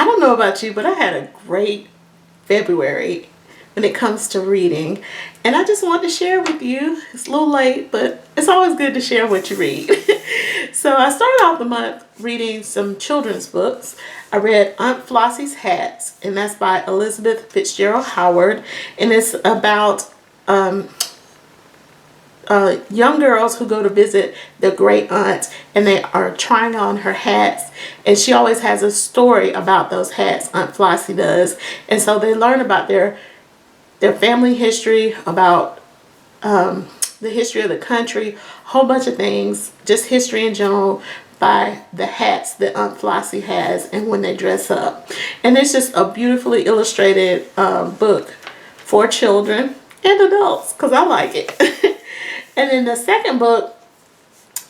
I don't know about you, but I had a great February when it comes to reading. And I just wanted to share with you. It's a little late, but it's always good to share what you read. So I started off the month reading some children's books. I read Aunt Flossie's Hats, and that's by Elizabeth Fitzgerald Howard. And it's about young girls who go to visit their great aunt, and they are trying on her hats, and she always has a story about those hats. Aunt Flossie does. And so they learn about their family history, about the history of the country, a whole bunch of things, just history in general, by the hats that Aunt Flossie has and when they dress up. And it's just a beautifully illustrated book for children and adults, because I like it. And then the second book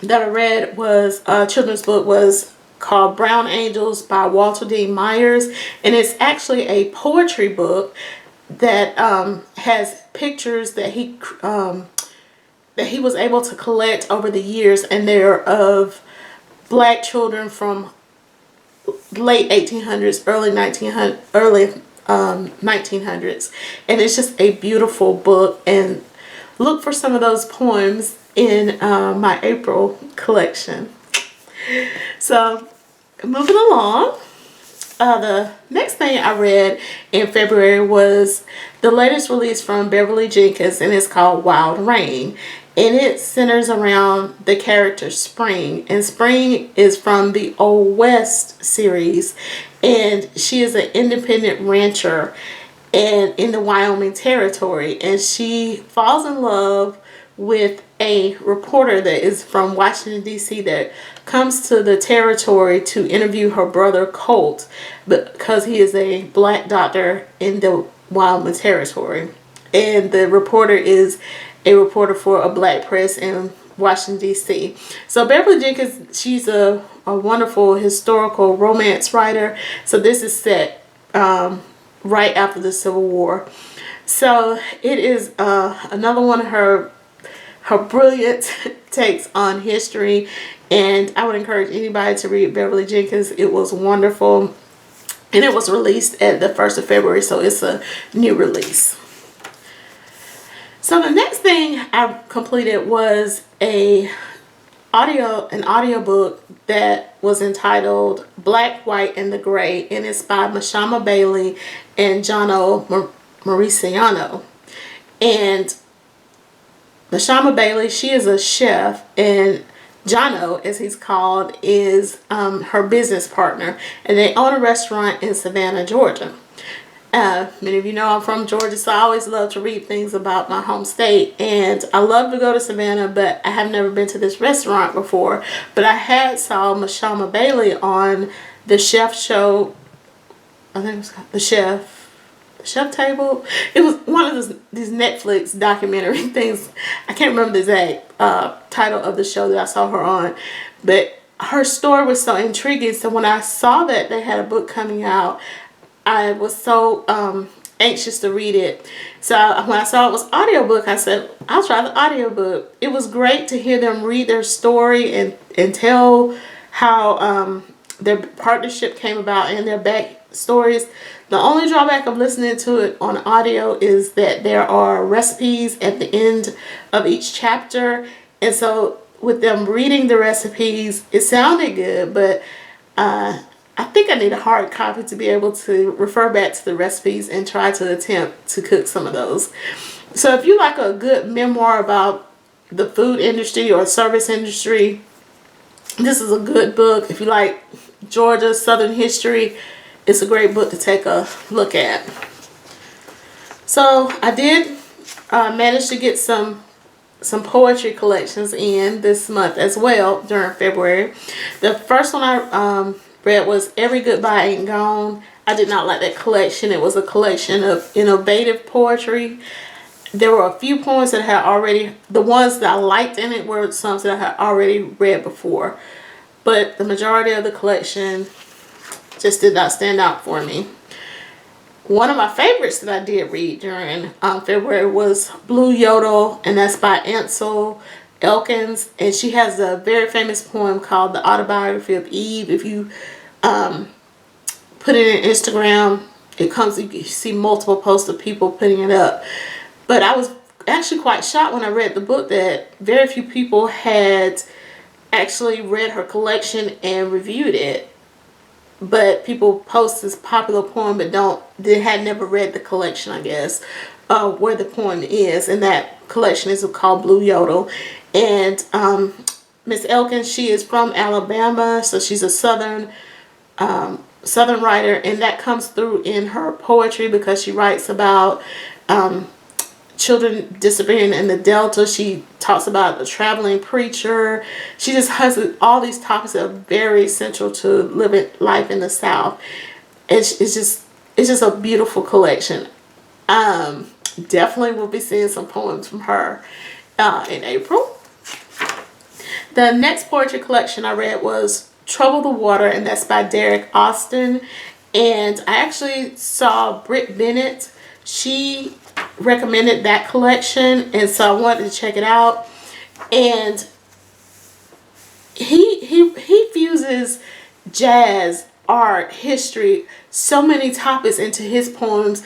that I read was a children's book, was called Brown Angels by Walter D. Myers. And it's actually a poetry book that has pictures that he was able to collect over the years, and they're of black children from late 1800s, early 1900s. And it's just a beautiful book, and look for some of those poems in my April collection. So moving along, the next thing I read in February was the latest release from Beverly Jenkins, and it's called Wild Rain. And it centers around the character Spring. And Spring is from the Old West series. And she is an independent rancher and in the Wyoming territory. And she falls in love with a reporter that is from Washington, D.C. that comes to the territory to interview her brother Colt, because he is a black doctor in the Wyoming territory. And the reporter is a reporter for a black press in Washington, D.C. So Beverly Jenkins, she's a wonderful historical romance writer. So this is set right after the Civil War. So it is another one of her brilliant takes on history, and I would encourage anybody to read Beverly Jenkins. It was wonderful, and it was released at the 1st of February, so it's a new release. So the next thing I completed was an audiobook that was entitled Black, White, and the Gray, and it's by Mashama Bailey and Jono Morisano. And Mashama Bailey, she is a chef, and Jono, as he's called, is her business partner, and they own a restaurant in Savannah, Georgia. Many of you know I'm from Georgia, so I always love to read things about my home state, and I love to go to Savannah, but I have never been to this restaurant before. But I had saw Mashama Bailey on the chef show, I think it was called The Chef Table. It was one of these Netflix documentary things. I can't remember the exact title of the show that I saw her on, but her story was so intriguing. So when I saw that they had a book coming out, I was so anxious to read it. So when I saw it was audiobook, I said, I'll try the audiobook. It was great to hear them read their story and tell how their partnership came about and their backstories. The only drawback of listening to it on audio is that there are recipes at the end of each chapter. And so with them reading the recipes, it sounded good, but I think I need a hard copy to be able to refer back to the recipes and try to attempt to cook some of those. So if you like a good memoir about the food industry or service industry, this is a good book. If you like Georgia Southern history, it's a great book to take a look at. So I did manage to get some poetry collections in this month as well during February. The first one I read was Every Goodbye Ain't Gone. I did not like that collection. It was a collection of innovative poetry. There were a few poems that I had already, the ones that I liked in it were some that I had already read before. But the majority of the collection just did not stand out for me. One of my favorites that I did read during February was Blue Yodel, and that's by Ansel, Elkins, and she has a very famous poem called The Autobiography of Eve. If you put it in Instagram. It comes, you see multiple posts of people putting it up. But I was actually quite shocked when I read the book that very few people had actually read her collection and reviewed it. But people post this popular poem but they had never read the collection, I guess, where the poem is. And that collection is called Blue Yodel. And Miss Elkins, she is from Alabama, so she's a southern writer, and that comes through in her poetry because she writes about children disappearing in the Delta. She talks about a traveling preacher. She just has all these topics that are very central to living life in the South. It's just a beautiful collection. Definitely will be seeing some poems from her in April. The next poetry collection I read was Trouble the Water, and that's by Derrick Austin. And I actually saw Britt Bennett. She recommended that collection, and so I wanted to check it out. And he fuses jazz, art, history, so many topics into his poems,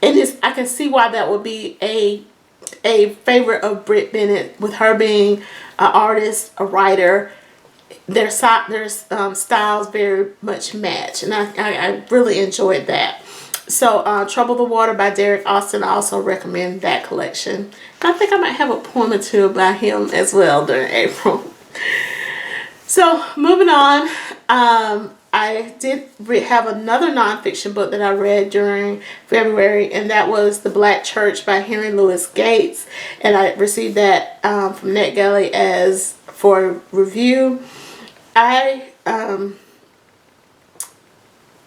and I can see why that would be a favorite of Britt Bennett, with her being an artist, a writer. Their styles very much match, and I really enjoyed that. So Trouble the Water by Derrick Austin, I also recommend that collection. I think I might have a poem or two by him as well during April. So moving on, I did have another nonfiction book that I read during February, and that was The Black Church by Henry Louis Gates, and I received that from NetGalley as for review. I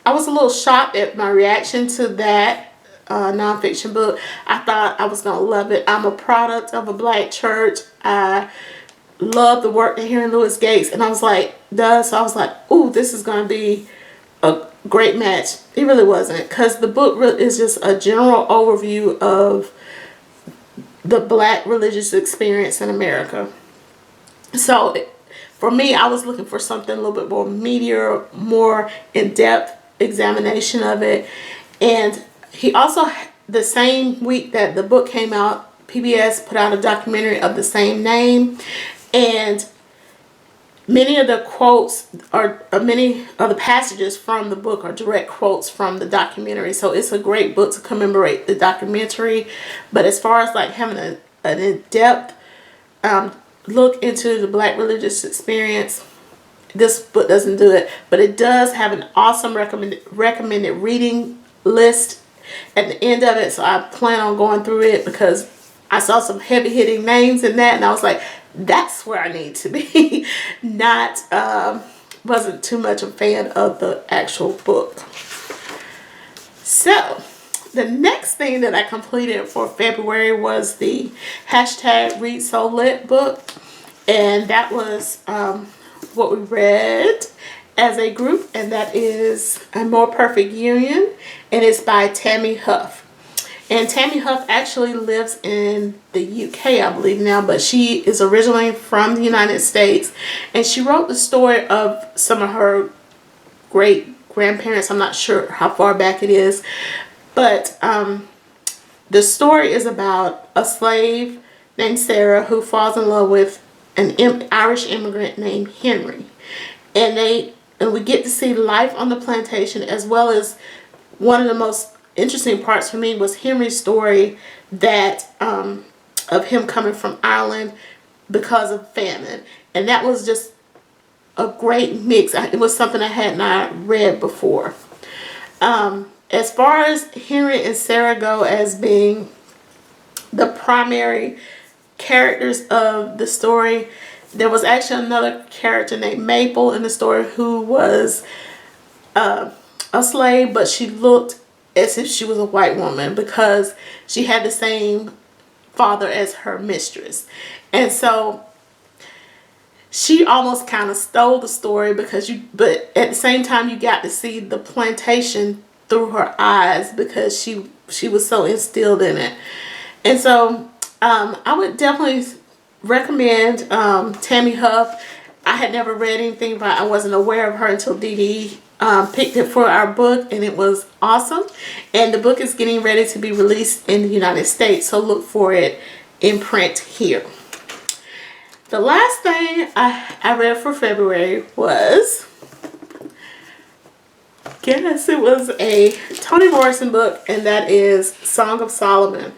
was a little shocked at my reaction to that nonfiction book. I thought I was going to love it. I'm a product of a black church. I love the work that Henry Louis Gates, and I was like, so I was like, ooh, this is going to be a great match. It really wasn't, because the book is just a general overview of the black religious experience in America. So for me, I was looking for something a little bit more meatier, more in-depth examination of it. And he also, the same week that the book came out, PBS put out a documentary of the same name, and many of the quotes many of the passages from the book are direct quotes from the documentary. So it's a great book to commemorate the documentary. But as far as like having an in-depth look into the black religious experience, this book doesn't do it. But it does have an awesome recommended reading list at the end of it. So I plan on going through it because I saw some heavy hitting names in that, and I was like, that's where I need to be. Wasn't too much a fan of the actual book. So the next thing that I completed for February was the hashtag Read So Lit book, and that was what we read as a group, and that is A More Perfect Union, and it's by Tammye Huff. And Tammye Huff actually lives in the UK, I believe now, but she is originally from the United States, and she wrote the story of some of her great grandparents. I'm not sure how far back it is, but the story is about a slave named Sarah who falls in love with an Irish immigrant named Henry, and we get to see life on the plantation, as well as one of the most interesting parts for me was Henry's story that of him coming from Ireland because of famine, and that was just a great mix. It was something I had not read before. As far as Henry and Sarah go as being the primary characters of the story, there was actually another character named Maple in the story who was a slave, but she looked as if she was a white woman because she had the same father as her mistress. And so she almost kind of stole the story but at the same time you got to see the plantation through her eyes because she was so instilled in it. And so I would definitely recommend Tammye Huff. I had never read anything, but I wasn't aware of her until Dee Dee picked it for our book, and it was awesome. And the book is getting ready to be released in the United States, so look for it in print here. The last thing I read for February was, guess it was a Toni Morrison book, and that is Song of Solomon.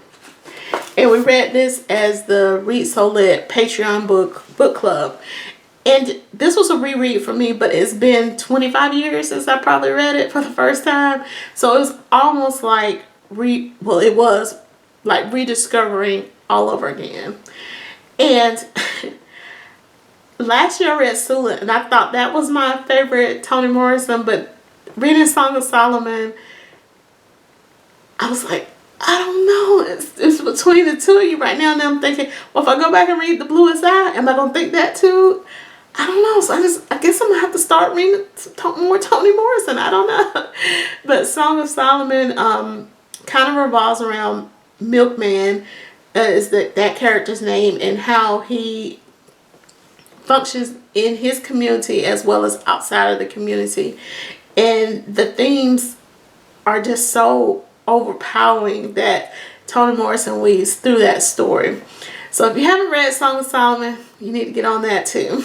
And we read this as the Read So Lit Patreon book club. And this was a reread for me, but it's been 25 years since I probably read it for the first time. So it was almost like, it was like rediscovering all over again. And last year I read Sula, and I thought that was my favorite Toni Morrison, but reading Song of Solomon, I was like, I don't know. It's between the two of you right now. And I'm thinking, well, if I go back and read The Bluest Eye, am I going to think that too? I don't know. So I guess I'm going to have to start reading more Toni Morrison. I don't know. But Song of Solomon kind of revolves around Milkman, is that character's name, and how he functions in his community as well as outside of the community. And the themes are just so overpowering that Toni Morrison weaves through that story. So if you haven't read Song of Solomon, you need to get on that too.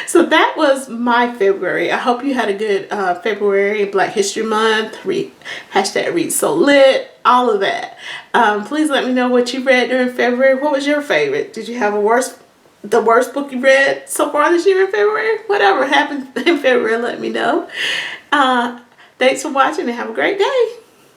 So that was my February. I hope you had a good February, Black History Month, hashtag Read So Lit, all of that. Please let me know what you read during February. What was your favorite? Did you have the worst book you read so far this year in February? Whatever happened in February, let me know. Thanks for watching and have a great day.